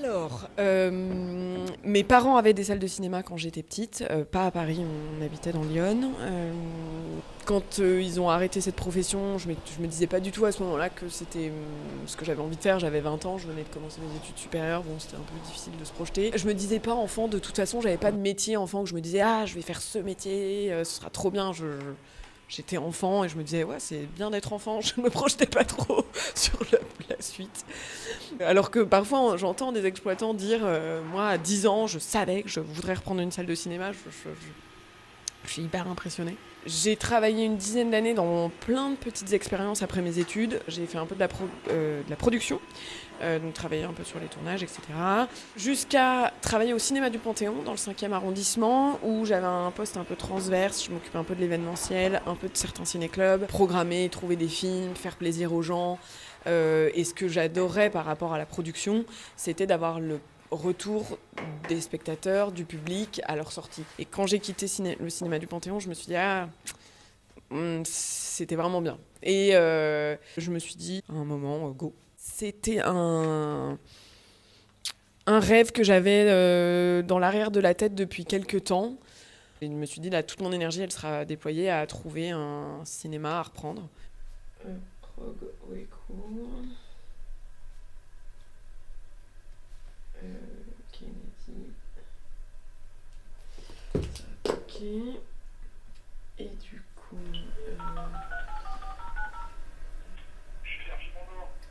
Alors, mes parents avaient des salles de cinéma quand j'étais petite, pas à Paris, on habitait dans Lyon. Quand ils ont arrêté cette profession, je me disais pas du tout à ce moment-là que c'était ce que j'avais envie de faire. J'avais 20 ans, je venais de commencer mes études supérieures, bon c'était un peu difficile de se projeter. Je me disais pas enfant, de toute façon j'avais pas de métier enfant que je me disais je vais faire ce métier, ce sera trop bien. J'étais enfant et je me disais ouais c'est bien d'être enfant, je me projetais pas trop sur la suite. Alors que parfois j'entends des exploitants dire moi à 10 ans je savais que je voudrais reprendre une salle de cinéma, je suis hyper impressionnée. J'ai travaillé une dizaine d'années dans plein de petites expériences après mes études. J'ai fait un peu de la production, donc travailler un peu sur les tournages, etc. Jusqu'à travailler au cinéma du Panthéon, dans le 5e arrondissement, où j'avais un poste un peu transverse. Je m'occupais un peu de l'événementiel, un peu de certains ciné-clubs, programmer, trouver des films, faire plaisir aux gens. Et ce que j'adorais par rapport à la production, c'était d'avoir le retour des spectateurs, du public à leur sortie. Et quand j'ai quitté le cinéma du Panthéon, je me suis dit c'était vraiment bien. Et je me suis dit à un moment go. C'était un rêve que j'avais dans l'arrière de la tête depuis quelques temps. Et je me suis dit là toute mon énergie elle sera déployée à trouver un cinéma à reprendre. Kennedy. Ok. Et du coup.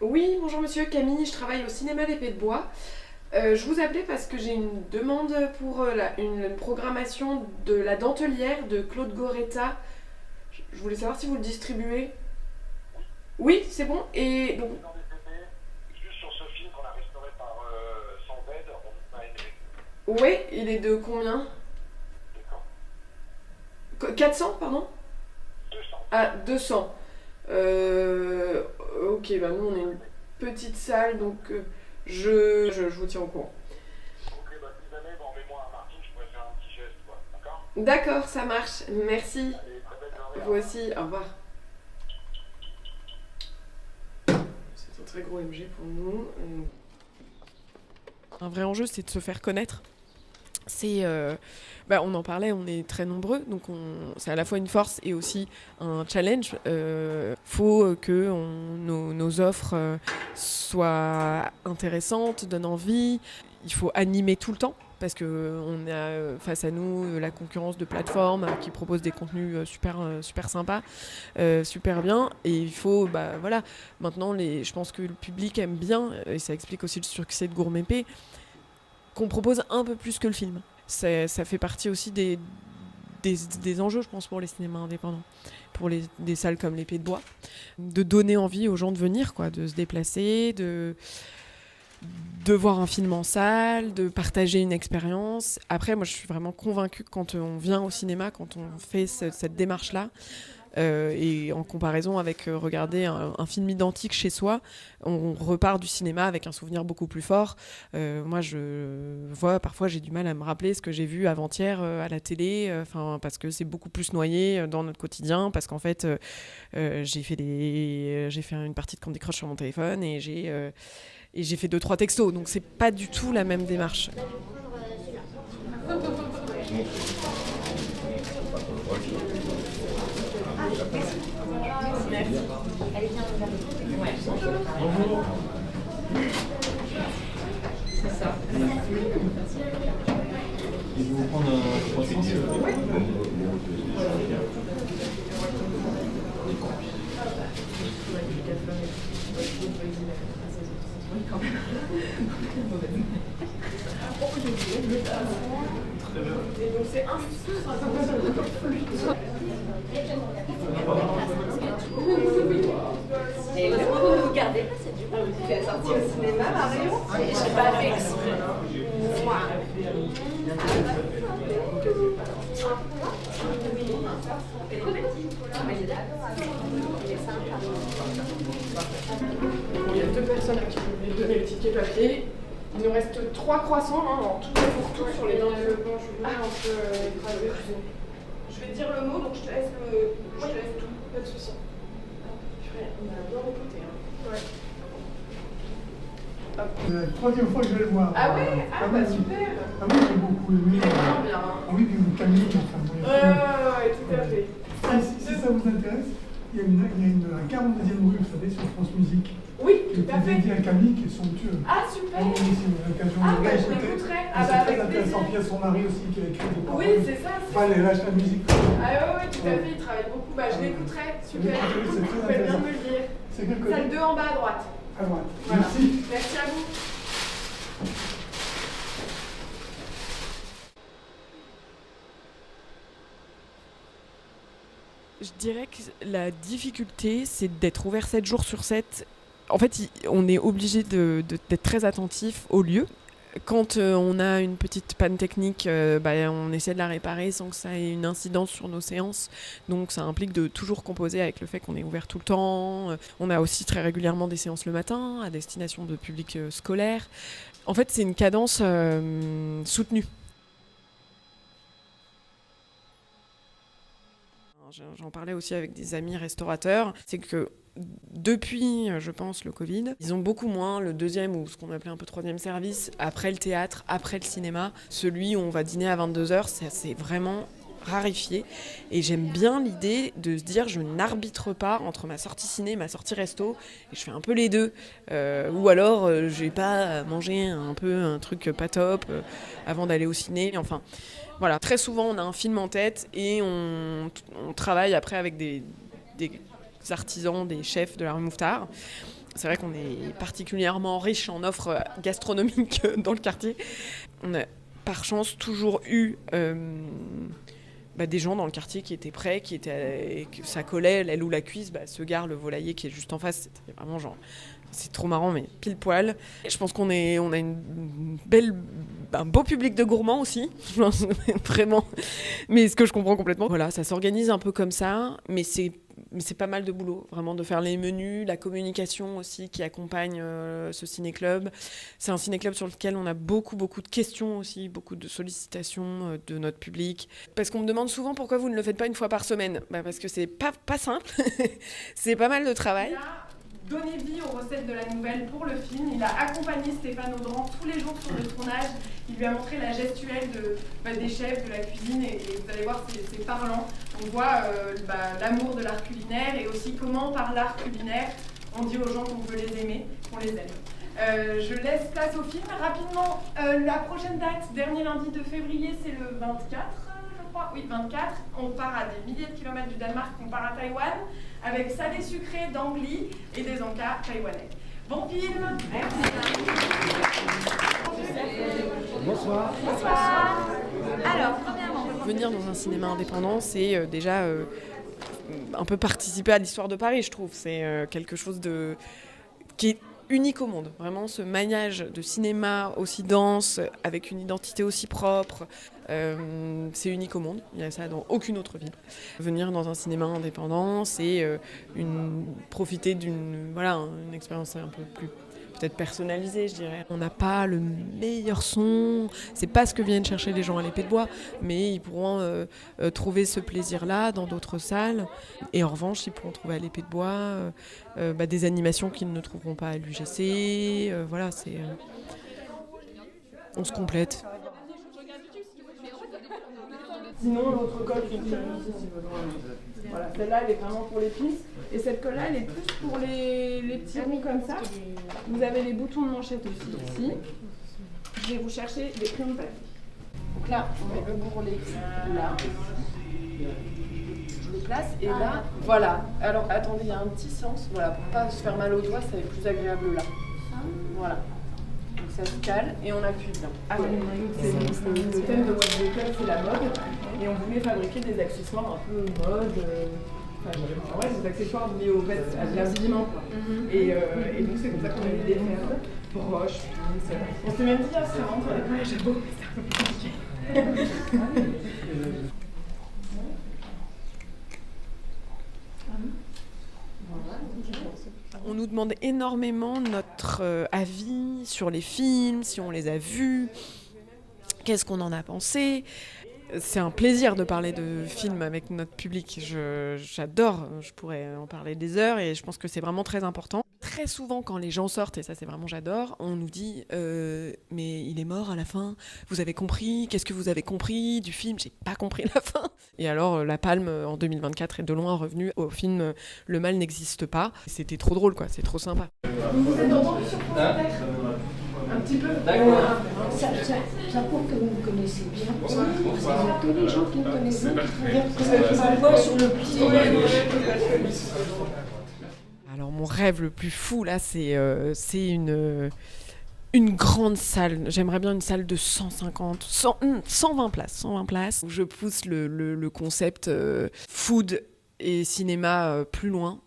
Oui, bonjour monsieur, Camille, je travaille au cinéma L'Épée de Bois. Je vous appelais parce que j'ai une demande pour une programmation de La Dentelière de Claude Goretta. Je voulais savoir si vous le distribuez. Oui, c'est bon. Et donc. Juste sur ce film qu'on a restauré par Sans Bed, on a aimé. Oui, il est de combien? D'accord. 400, pardon? 200. Ah, 200. Ok, bah nous on est une petite salle, donc je vous tiens au courant. Ok, bah si jamais, mets-moi à Martine, je pourrais faire un petit geste, quoi. D'accord? D'accord, ça marche. Merci. Allez, très belle journée. Vous aussi, au revoir. C'est un très gros MG pour nous. Un vrai enjeu, c'est de se faire connaître. On en parlait, on est très nombreux, donc c'est à la fois une force et aussi un challenge. Faut que nos offres soient intéressantes, donnent envie. Il faut animer tout le temps parce qu'on a face à nous la concurrence de plateformes qui proposent des contenus super sympas, super bien. Et il faut, maintenant, je pense que le public aime bien, et ça explique aussi le succès de Gourmet P, qu'on propose un peu plus que le film. Ça fait partie aussi des enjeux, je pense, pour les cinémas indépendants, pour des salles comme l'Épée de Bois, de donner envie aux gens de venir, quoi, de se déplacer, de voir un film en salle, de partager une expérience. Après, moi, je suis vraiment convaincue que quand on vient au cinéma, quand on fait cette démarche-là, et en comparaison avec regarder un film identique chez soi, on repart du cinéma avec un souvenir beaucoup plus fort. Moi, parfois j'ai du mal à me rappeler ce que j'ai vu avant-hier à la télé, parce que c'est beaucoup plus noyé dans notre quotidien, parce qu'en fait, j'ai fait une partie de Candy Crush sur mon téléphone et j'ai fait 2-3 textos, donc c'est pas du tout la même démarche. Merci. Elle est bien ouverte. Ouais. Bonjour. C'est ça. Et vous prendre un croissant s'il vous plaît? Très bien. Et donc c'est Et vous regardez pas, c'est du bon. Tu es sortie au cinéma, Marion? J'ai pas fait exprès. Il y a 2 personnes à qui je vais donner le ticket papier. Il nous reste 3 croissants, en tout et pour tout sur les dents. Je vais te dire le mot, donc je te laisse tout, pas de soucis. On a bien écouté. Ouais. C'est la troisième fois que je vais le voir. Ah ouais? Ah bah super. Ah oui, j'ai beaucoup aimé. Il est vraiment bien. Ah oui, puis Camille, enfin bon, il y a Ouais, tout à fait. Si ça vous intéresse, il y a un 42e rue, vous savez, sur France Musique, Oui, qui tout est à fait. dédié à Camille, qui est somptueux. Ah super. Oui, c'est une occasion Ah de bah je réécouter. l'écouterai. Et Ah bah c'est avec très intéressant. plaisir. Puis il y a son mari aussi qui a écrit des paroles. Oui, c'est ça. Enfin, elle lâche la musique. Ah ouais, tout à fait, il travaille beaucoup. Bah je l'écouterai. Super. Oui, c'est Vous très faites bien de intéressant. me le dire. C'est quelque Salle chose. 2 en bas à droite. À droite. Voilà. Merci. Merci à vous. Je dirais que la difficulté, c'est d'être ouvert 7 jours sur 7. En fait, on est obligé d'être très attentif au lieu. Quand on a une petite panne technique, on essaie de la réparer sans que ça ait une incidence sur nos séances. Donc ça implique de toujours composer avec le fait qu'on est ouvert tout le temps. On a aussi très régulièrement des séances le matin à destination de public scolaire. En fait, c'est une cadence soutenue. J'en parlais aussi avec des amis restaurateurs. C'est que depuis, je pense, le Covid, ils ont beaucoup moins le deuxième ou ce qu'on appelait un peu troisième service, après le théâtre, après le cinéma. Celui où on va dîner à 22h, c'est vraiment raréfié. Et j'aime bien l'idée de se dire, je n'arbitre pas entre ma sortie ciné et ma sortie resto. Et je fais un peu les deux. Ou alors, je vais pas manger un truc pas top avant d'aller au ciné. Enfin, voilà. Très souvent, on a un film en tête et on travaille après avec des artisans, des chefs de la rue Mouffetard. C'est vrai qu'on est particulièrement riche en offres gastronomiques dans le quartier. On a par chance toujours eu des gens dans le quartier qui étaient prêts, que ça collait, l'aile ou la cuisse, ce gare, le volailler qui est juste en face, c'était vraiment genre... C'est trop marrant, mais pile poil. Je pense qu'on a un beau public de gourmands aussi, vraiment. Mais ce que je comprends complètement. Voilà, ça s'organise un peu comme ça, mais c'est pas mal de boulot, vraiment, de faire les menus, la communication aussi qui accompagne ce ciné-club. C'est un ciné-club sur lequel on a beaucoup de questions aussi, beaucoup de sollicitations de notre public. Parce qu'on me demande souvent pourquoi vous ne le faites pas une fois par semaine. Parce que c'est pas simple, c'est pas mal de travail. Donner vie aux recettes de la nouvelle pour le film. Il a accompagné Stéphane Audran tous les jours sur le tournage. Il lui a montré la gestuelle des chefs, de la cuisine et vous allez voir, c'est parlant. On voit l'amour de l'art culinaire et aussi comment par l'art culinaire on dit aux gens qu'on veut les aimer, qu'on les aime. Je laisse place au film. Rapidement, la prochaine date, dernier lundi de février, c'est le 24. Oui, 24. On part à des milliers de kilomètres du Danemark, on part à Taïwan, avec salé sucré d'Angli et des encas taïwanais. Bon film. Merci. Bonsoir. Bonsoir. Alors, premièrement, Venir dans un cinéma indépendant, c'est déjà un peu participer à l'histoire de Paris, je trouve. C'est quelque chose qui est unique au monde. Vraiment, ce maillage de cinéma aussi dense, avec une identité aussi propre, c'est unique au monde. Il y a ça dans aucune autre ville. Venir dans un cinéma indépendant, c'est profiter d'une expérience un peu plus peut-être personnalisée, je dirais. On n'a pas le meilleur son, c'est pas ce que viennent chercher les gens à l'Épée de Bois, mais ils pourront trouver ce plaisir-là dans d'autres salles. Et en revanche, ils pourront trouver à l'Épée de Bois des animations qu'ils ne trouveront pas à l'UGC. On se complète. Sinon, l'autre colle fonctionne aussi si besoin. Voilà, celle-là, elle est vraiment pour les pistes. Et cette colle-là, elle est plus pour les petits ronds comme ça. Vous avez les boutons de manchette aussi ici. Je vais vous chercher des crayons de papier. Donc là, on met le bourrelet là. Je le place et là, voilà. Alors, attendez, il y a un petit sens. Voilà, pour pas se faire mal aux doigts, ça va être plus agréable là. Voilà. Donc ça se cale et on appuie bien. Ah ouais, le thème de votre club, c'est la mode. Et on voulait fabriquer des accessoires un peu mode. Des accessoires liés à l'habillement. Et donc c'est comme ça qu'on a eu l'idée de faire broche, pince. On s'est même dit, c'est vraiment pour les collèges à beau, mais c'est un peu compliqué. On nous demande énormément notre avis sur les films, si on les a vus, qu'est-ce qu'on en a pensé. C'est un plaisir de parler de films avec notre public. J'adore, je pourrais en parler des heures et je pense que c'est vraiment très important. Très souvent, quand les gens sortent, et ça c'est vraiment j'adore, on nous dit mais il est mort à la fin, vous avez compris, qu'est-ce que vous avez compris du film? J'ai pas compris la fin. Et alors la Palme en 2024 est de loin revenue au film Le mal n'existe pas. C'était trop drôle quoi, c'est trop sympa. Vous êtes entendu sur France Inter un petit peu. Ça prouve que vous me connaissez bien. Parce qu'il y a tous les gens qui me connaissent bien, qui me voient sur le petit. Alors mon rêve le plus fou là, c'est une grande salle. J'aimerais bien une salle de 120 places. 120 places. Où je pousse le concept food et cinéma plus loin.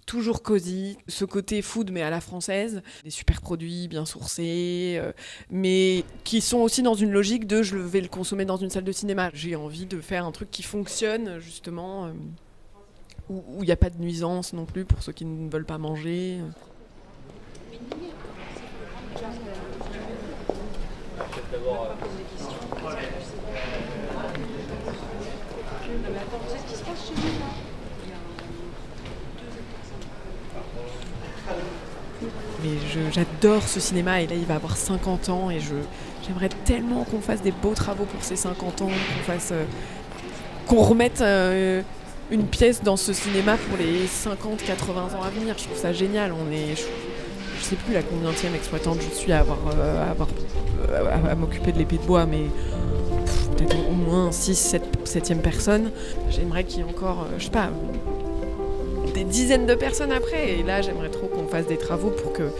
Toujours cosy, ce côté food mais à la française, des super produits bien sourcés, mais qui sont aussi dans une logique de je vais le consommer dans une salle de cinéma. J'ai envie de faire un truc qui fonctionne justement, où il n'y a pas de nuisance non plus pour ceux qui ne veulent pas manger. Mais j'adore ce cinéma et là il va avoir 50 ans et j'aimerais tellement qu'on fasse des beaux travaux pour ces 50 ans, qu'on remette une pièce dans ce cinéma pour les 50-80 ans à venir. Je trouve ça génial. Je sais plus la combienième exploitante je suis à m'occuper de l'épée de bois, mais peut-être au moins 6-7e personne. J'aimerais qu'il y ait encore, je sais pas, des dizaines de personnes après. Et là, j'aimerais trop qu'on fasse des travaux pour que,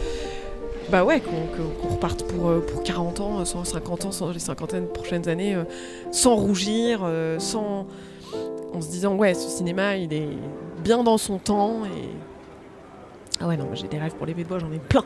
qu'on reparte pour 40 ans, 150 ans, les 50 prochaines années, sans rougir, en se disant, ouais, ce cinéma, il est bien dans son temps. Et... Ah ouais, non, j'ai des rêves pour l'épée de bois, j'en ai plein.